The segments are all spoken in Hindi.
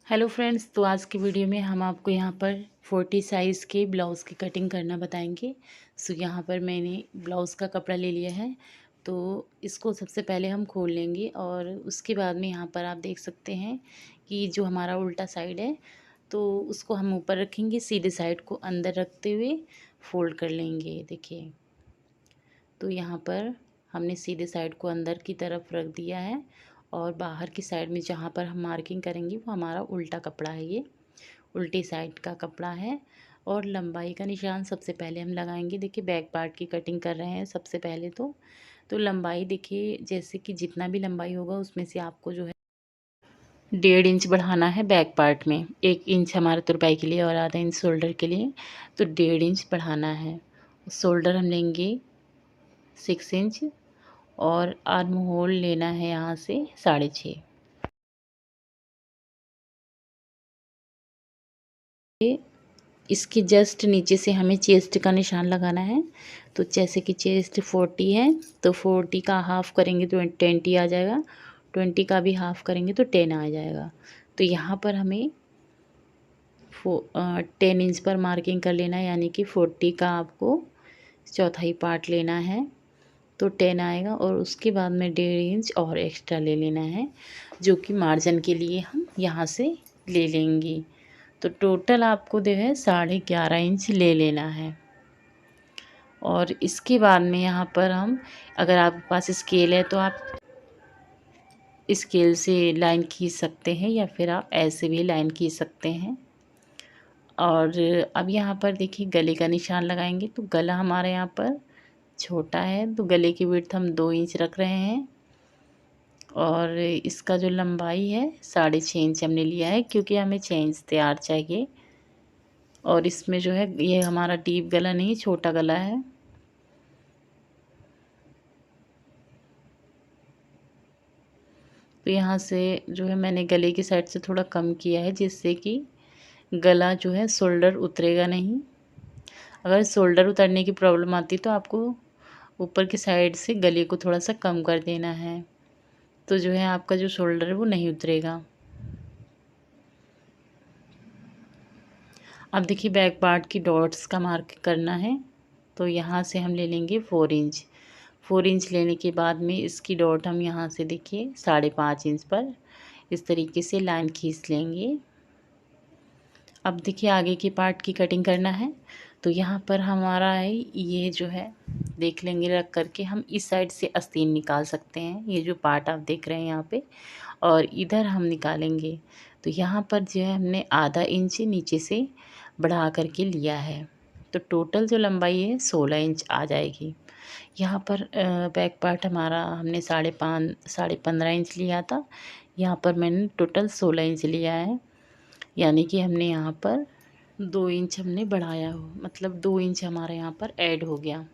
हेलो फ्रेंड्स, तो आज की वीडियो में हम आपको यहाँ पर 40 साइज़ के ब्लाउज़ की कटिंग करना बताएंगे। सो यहाँ पर मैंने ब्लाउज़ का कपड़ा ले लिया है। तो इसको सबसे पहले हम खोल लेंगे और उसके बाद में यहाँ पर आप देख सकते हैं कि जो हमारा उल्टा साइड है तो उसको हम ऊपर रखेंगे, सीधे साइड को अंदर रखते हुए फोल्ड कर लेंगे। देखिए, तो यहाँ पर हमने सीधे साइड को अंदर की तरफ रख दिया है और बाहर की साइड में जहाँ पर हम मार्किंग करेंगे वो हमारा उल्टा कपड़ा है, ये उल्टी साइड का कपड़ा है। और लंबाई का निशान सबसे पहले हम लगाएंगे। देखिए, बैक पार्ट की कटिंग कर रहे हैं सबसे पहले तो लंबाई देखिए, जैसे कि जितना भी लंबाई होगा उसमें से आपको जो है 1.5 इंच बढ़ाना है। बैक पार्ट में 1 इंच हमारे तुरपाई के लिए और आधा इंच शोल्डर के लिए, तो 1.5 इंच बढ़ाना है। शोल्डर हम लेंगे 6 इंच और आर्म होल लेना है यहाँ से 6.5। इसके जस्ट नीचे से हमें चेस्ट का निशान लगाना है। तो जैसे कि चेस्ट 40 है तो 40 का हाफ़ करेंगे तो 20 आ जाएगा, 20 का भी हाफ़ करेंगे तो 10 आ जाएगा। तो यहाँ पर हमें 10 इंच पर मार्किंग कर लेना है, यानी कि 40 का आपको चौथाई पार्ट लेना है तो 10 आएगा और उसके बाद में 1.5 इंच और एक्स्ट्रा ले लेना है, जो कि मार्जिन के लिए हम यहाँ से ले लेंगे। तो टोटल आपको जो है 11.5 इंच ले लेना है। और इसके बाद में यहाँ पर हम, अगर आपके पास स्केल है तो आप स्केल से लाइन खींच सकते हैं या फिर आप ऐसे भी लाइन खींच सकते हैं। और अब यहाँ पर देखिए, गले का निशान लगाएंगे। तो गला हमारे यहाँ पर छोटा है तो गले की विड्थ हम 2 इंच रख रहे हैं और इसका जो लंबाई है 6.5 इंच हमने लिया है, क्योंकि हमें 6 इंच तैयार चाहिए। और इसमें जो है ये हमारा डीप गला नहीं, छोटा गला है। तो यहाँ से जो है मैंने गले की साइड से थोड़ा कम किया है, जिससे कि गला जो है शोल्डर उतरेगा नहीं। अगर शोल्डर उतरने की प्रॉब्लम आती तो आपको ऊपर की साइड से गले को थोड़ा सा कम कर देना है, तो जो है आपका जो शोल्डर है वो नहीं उतरेगा। अब देखिए, बैक पार्ट की डॉट्स का मार्क करना है। तो यहाँ से हम ले लेंगे 4 इंच। 4 इंच लेने के बाद में इसकी डॉट हम यहाँ से देखिए 5.5 इंच पर इस तरीके से लाइन खींच लेंगे। अब देखिए, आगे के पार्ट की कटिंग करना है। तो यहाँ पर हमारा है ये जो है, देख लेंगे रख करके हम इस साइड से आस्तीन निकाल सकते हैं, ये जो पार्ट आप देख रहे हैं यहाँ पे, और इधर हम निकालेंगे। तो यहाँ पर जो है हमने आधा इंच नीचे से बढ़ा करके लिया है, तो टोटल जो लंबाई है 16 इंच आ जाएगी। यहाँ पर बैक पार्ट हमारा हमने 15.5 इंच लिया था, यहाँ पर मैंने टोटल 16 इंच लिया है, यानी कि हमने यहाँ पर 2 इंच हमने बढ़ाया हो, मतलब 2 इंच हमारे यहाँ पर ऐड हो गया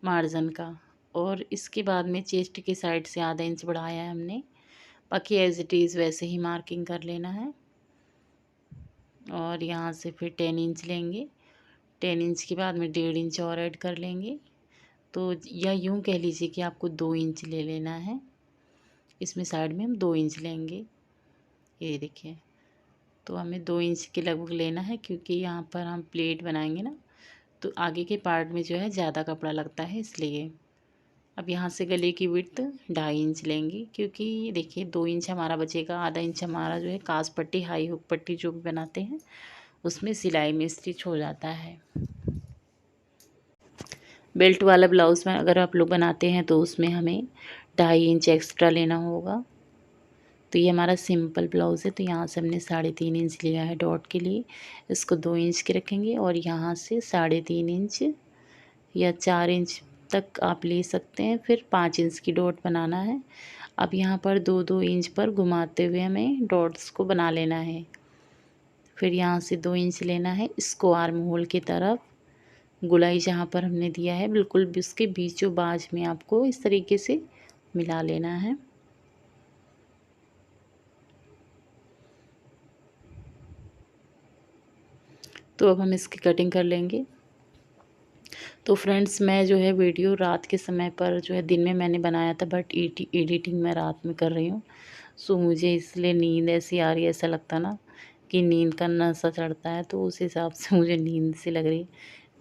मार्जिन का। और इसके बाद में चेस्ट की साइड से आधा इंच बढ़ाया है हमने, बाकी एज इट इज़ वैसे ही मार्किंग कर लेना है। और यहाँ से फिर 10 इंच लेंगे, 10 इंच के बाद में 1.5 इंच और ऐड कर लेंगे। तो या यूँ कह लीजिए कि आपको 2 इंच ले लेना है, इसमें साइड में हम 2 इंच लेंगे। ये देखिए, तो हमें 2 इंच के लगभग लेना है, क्योंकि यहाँ पर हम प्लेट बनाएंगे ना, तो आगे के पार्ट में जो है ज़्यादा कपड़ा लगता है, इसलिए। अब यहाँ से गले की विड्थ 2.5 इंच लेंगे, क्योंकि देखिए 2 इंच हमारा बचेगा, आधा इंच हमारा जो है काज पट्टी, हाई हुक पट्टी जो भी बनाते हैं उसमें सिलाई में स्टिच हो जाता है। बेल्ट वाला ब्लाउज़ में अगर आप लोग बनाते हैं तो उसमें हमें 2.5 इंच एक्स्ट्रा लेना होगा। तो ये हमारा सिंपल ब्लाउज़ है, तो यहाँ से हमने 3.5 इंच लिया है डॉट के लिए, इसको 2 इंच के रखेंगे और यहाँ से 3.5 इंच या 4 इंच तक आप ले सकते हैं, फिर 5 इंच की डॉट बनाना है। अब यहाँ पर 2-2 इंच पर घुमाते हुए हमें डॉट्स को बना लेना है। फिर यहाँ से 2 इंच लेना है, इसको आर्म होल की तरफ, गुलाई जहाँ पर हमने दिया है बिल्कुल भी उसके बीचों बाज में आपको इस तरीके से मिला लेना है। तो अब हम इसकी कटिंग कर लेंगे। तो फ्रेंड्स मैं जो है वीडियो रात के समय पर जो है दिन में मैंने बनाया था, बट एडिटिंग मैं रात में कर रही हूँ। सो मुझे इसलिए नींद ऐसी आ रही है, ऐसा लगता ना कि नींद का नशा चढ़ता है, तो उस हिसाब से मुझे नींद सी लग रही है।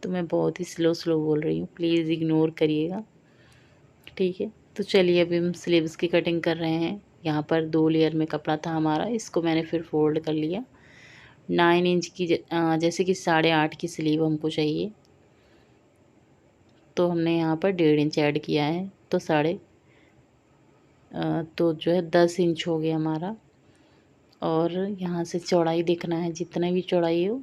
तो मैं बहुत ही स्लो स्लो बोल रही हूँ, प्लीज़ इग्नोर करिएगा, ठीक है। तो चलिए अभी हम स्लीव्स की कटिंग कर रहे हैं। यहाँ पर 2 लेयर में कपड़ा था हमारा, इसको मैंने फिर फोल्ड कर लिया। 9 इंच की जैसे कि 8.5 की स्लीव हमको चाहिए, तो हमने यहाँ पर 1.5 इंच ऐड किया है, तो तो जो है 10 इंच हो गया हमारा। और यहाँ से चौड़ाई देखना है, जितना भी चौड़ाई हो।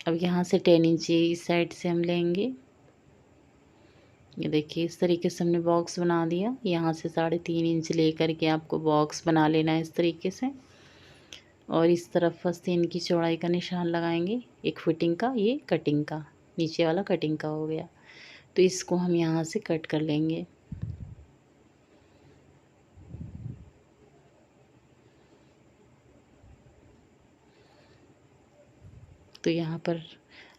अब यहाँ से 10 इंच इस साइड से हम लेंगे। ये देखिए इस तरीके से हमने बॉक्स बना दिया। यहाँ से 3.5 इंच लेकर के आपको बॉक्स बना लेना है इस तरीके से। और इस तरफ आस्तीन की चौड़ाई का निशान लगाएंगे, एक फिटिंग का, ये कटिंग का, नीचे वाला कटिंग का हो गया। तो इसको हम यहाँ से कट कर लेंगे। तो यहाँ पर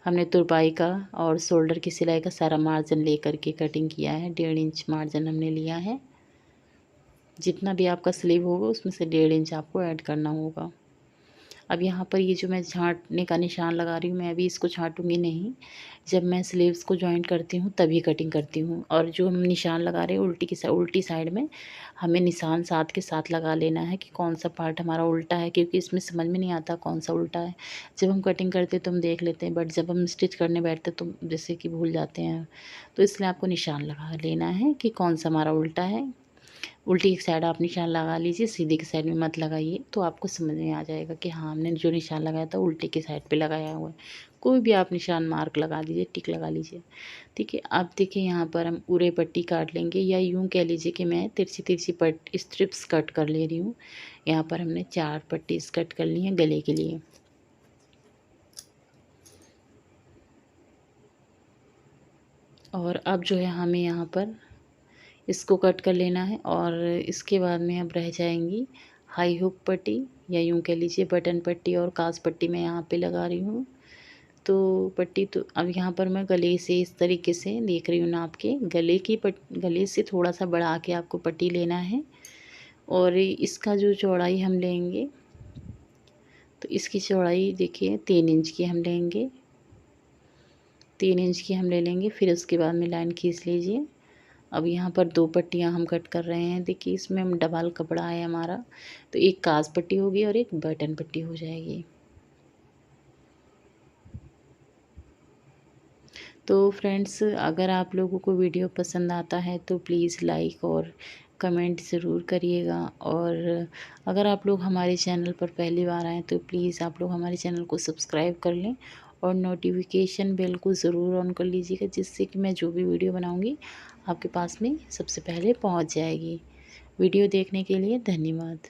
हमने तुरपाई का और शोल्डर की सिलाई का सारा मार्जिन लेकर के कटिंग किया है। 1.5 इंच मार्जिन हमने लिया है। जितना भी आपका स्लीव होगा उसमें से 1.5 इंच आपको ऐड करना होगा। अब यहाँ पर ये जो मैं छाँटने का निशान लगा रही हूँ, मैं अभी इसको छाँटूँगी नहीं। जब मैं स्लीव्स को जॉइंट करती हूँ तभी कटिंग करती हूँ। और जो हम निशान लगा रहे हैं उल्टी साइड में, हमें निशान साथ के साथ लगा लेना है कि कौन सा पार्ट हमारा उल्टा है, क्योंकि इसमें समझ में नहीं आता कौन सा उल्टा है। जब हम कटिंग करते हैं तो हम देख लेते हैं, बट जब हम स्टिच करने बैठते तो जैसे कि भूल जाते हैं। तो इसलिए आपको निशान लगा लेना है कि कौन सा हमारा उल्टा है। उल्टी की साइड आप निशान लगा लीजिए, सीधी की साइड में मत लगाइए, तो आपको समझ में आ जाएगा कि हाँ हमने जो निशान लगाया था उल्टी की साइड पे लगाया हुआ है। कोई भी आप निशान मार्क लगा दीजिए, टिक लगा लीजिए, ठीक है। अब देखिए यहाँ पर हम उरे पट्टी काट लेंगे, या यूँ कह लीजिए कि मैं तिरछी तिरछी स्ट्रिप्स कट कर ले रही हूँ। यहाँ पर हमने 4 पट्टी कट कर ली हैं गले के लिए। और अब जो है हमें यहाँ पर इसको कट कर लेना है। और इसके बाद में अब रह जाएंगी हाई हुक पट्टी, या यूँ कह लीजिए बटन पट्टी और काज पट्टी मैं यहाँ पे लगा रही हूँ। तो पट्टी तो अब यहाँ पर मैं गले से इस तरीके से देख रही हूँ नाप के, गले से थोड़ा सा बढ़ा के आपको पट्टी लेना है। और इसका जो चौड़ाई हम लेंगे, तो इसकी चौड़ाई देखिए 3 इंच की हम लेंगे, 3 इंच की हम ले लेंगे। फिर उसके बाद में लाइन खींच लीजिए। अब यहाँ पर 2 पट्टियाँ हम कट कर रहे हैं। देखिए इसमें हम डबल कपड़ा है हमारा, तो एक काज पट्टी होगी और एक बटन पट्टी हो जाएगी। तो फ्रेंड्स अगर आप लोगों को वीडियो पसंद आता है तो प्लीज़ लाइक और कमेंट ज़रूर करिएगा। और अगर आप लोग हमारे चैनल पर पहली बार आएँ तो प्लीज़ आप लोग हमारे चैनल को सब्सक्राइब कर लें और नोटिफिकेशन बेल को ज़रूर ऑन कर लीजिएगा, जिससे कि मैं जो भी वीडियो बनाऊँगी आपके पास में सबसे पहले पहुँच जाएगी। वीडियो देखने के लिए धन्यवाद।